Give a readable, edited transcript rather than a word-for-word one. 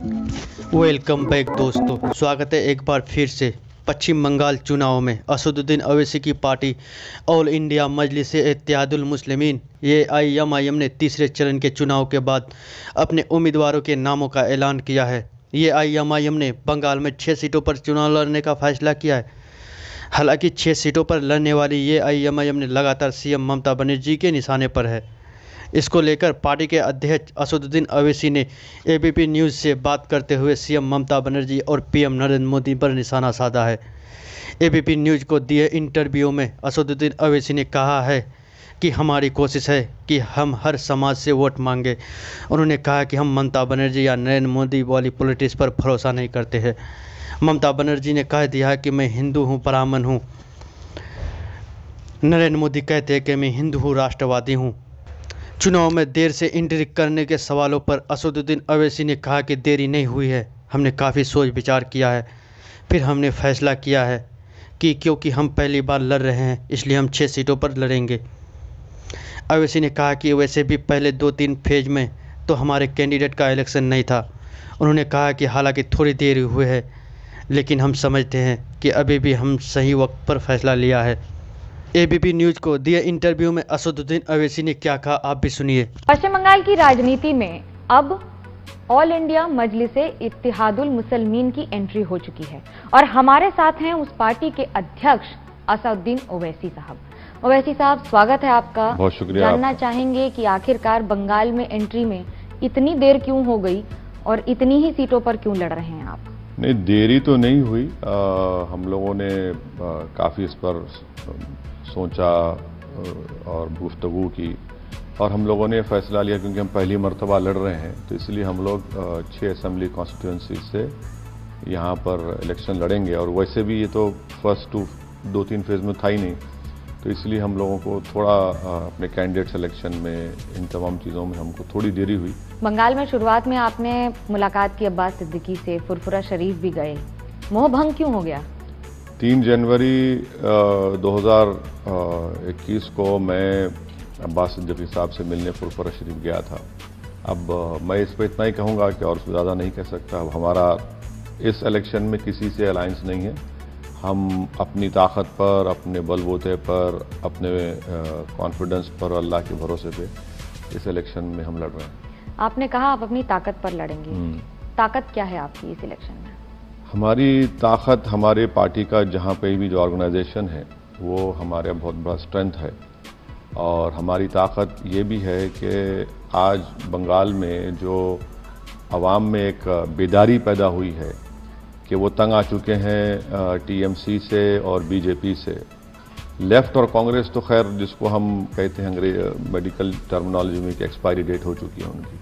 Welcome back दोस्तों, स्वागत है एक बार फिर से। पश्चिम बंगाल चुनाव में असदुद्दीन ओवैसी की पार्टी ऑल इंडिया मजलिस-ए-इत्तेहादुल मुस्लिमीन एआईएमआईएम ने तीसरे चरण के चुनाव के बाद अपने उम्मीदवारों के नामों का ऐलान किया है। एआईएमआईएम ने बंगाल में 6 सीटों पर चुनाव लड़ने का फैसला किया है। हालांकि 6 सीटों पर लड़ने वाली एआईएमआईएम ने लगातार सीएम ममता बनर्जी के निशाने पर है। इसको लेकर पार्टी के अध्यक्ष असदुद्दीन ओवैसी ने एबीपी न्यूज़ से बात करते हुए सीएम ममता बनर्जी और पीएम नरेंद्र मोदी पर निशाना साधा है। एबीपी न्यूज़ को दिए इंटरव्यू में असदुद्दीन ओवैसी ने कहा है कि हमारी कोशिश है कि हम हर समाज से वोट मांगे। उन्होंने कहा कि हम ममता बनर्जी या नरेंद्र मोदी वाली पॉलिटिक्स पर भरोसा नहीं करते हैं। ममता बनर्जी ने कह दिया कि मैं हिंदू हूँ, ब्राह्मण हूँ। नरेंद्र मोदी कहते हैं कि मैं हिंदू हूँ, राष्ट्रवादी हूँ। चुनाव में देर से एंट्री करने के सवालों पर असदुद्दीन ओवैसी ने कहा कि देरी नहीं हुई है, हमने काफ़ी सोच विचार किया है, फिर हमने फैसला किया है कि क्योंकि हम पहली बार लड़ रहे हैं इसलिए हम 6 सीटों पर लड़ेंगे। ओवैसी ने कहा कि वैसे भी पहले 2-3 फेज में तो हमारे कैंडिडेट का इलेक्शन नहीं था। उन्होंने कहा कि हालांकि थोड़ी देर हुई है लेकिन हम समझते हैं कि अभी भी हम सही वक्त पर फैसला लिया है। एबीपी न्यूज़ को दिए इंटरव्यू में असदुद्दीन ओवैसी ने क्या कहा, आप भी सुनिए। पश्चिम बंगाल की राजनीति में अब ऑल इंडिया मजलिस-ए-इत्तेहादुल मुसलमीन की एंट्री हो चुकी है और हमारे साथ हैं उस पार्टी के अध्यक्ष असदुद्दीन ओवैसी साहब। ओवैसी साहब, स्वागत है आपका। बहुत शुक्रिया। जानना चाहेंगे कि आखिरकार बंगाल में एंट्री में इतनी देर क्यों हो गई और इतनी ही सीटों पर क्यों लड़ रहे हैं आप? नहीं, देरी तो नहीं हुई। हम लोगों ने काफ़ी इस पर सोचा और गुफ्तगू की और हम लोगों ने फैसला लिया, क्योंकि हम पहली मर्तबा लड़ रहे हैं तो इसलिए हम लोग 6 असेंबली कॉन्स्टिट्यूंसी से यहाँ पर इलेक्शन लड़ेंगे। और वैसे भी ये तो फर्स्ट 2-3 फेज में था ही नहीं, तो इसलिए हम लोगों को थोड़ा अपने कैंडिडेट सिलेक्शन में, इन तमाम चीज़ों में हमको थोड़ी देरी हुई। बंगाल में शुरुआत में आपने मुलाकात की अब्बास सिद्दीकी से, फुरफुरा शरीफ भी गए, मोह भंग क्यों हो गया? 3 जनवरी 2021 को मैं अब्बास सिद्दीकी साहब से मिलने फुरफुरा शरीफ गया था। अब मैं इस पर इतना ही कहूँगा कि और ज़्यादा नहीं कह सकता। अब हमारा इस इलेक्शन में किसी से अलायंस नहीं है। हम अपनी ताकत पर, अपने बलबूते पर, अपने कॉन्फिडेंस पर, अल्लाह के भरोसे पे इस इलेक्शन में हम लड़ रहे हैं। आपने कहा आप अपनी ताकत पर लड़ेंगे। ताकत क्या है आपकी इस इलेक्शन में? हमारी ताकत, हमारे पार्टी का जहाँ पे भी जो ऑर्गेनाइजेशन है वो हमारे बहुत बड़ा स्ट्रेंथ है। और हमारी ताकत ये भी है कि आज बंगाल में जो आवाम में एक बेदारी पैदा हुई है कि वो तंग आ चुके हैं टीएमसी से और बीजेपी से। लेफ्ट और कांग्रेस तो खैर, जिसको हम कहते हैं अंग्रेज मेडिकल टर्मिनोलॉजी में कि एक्सपायरी डेट हो चुकी है उनकी।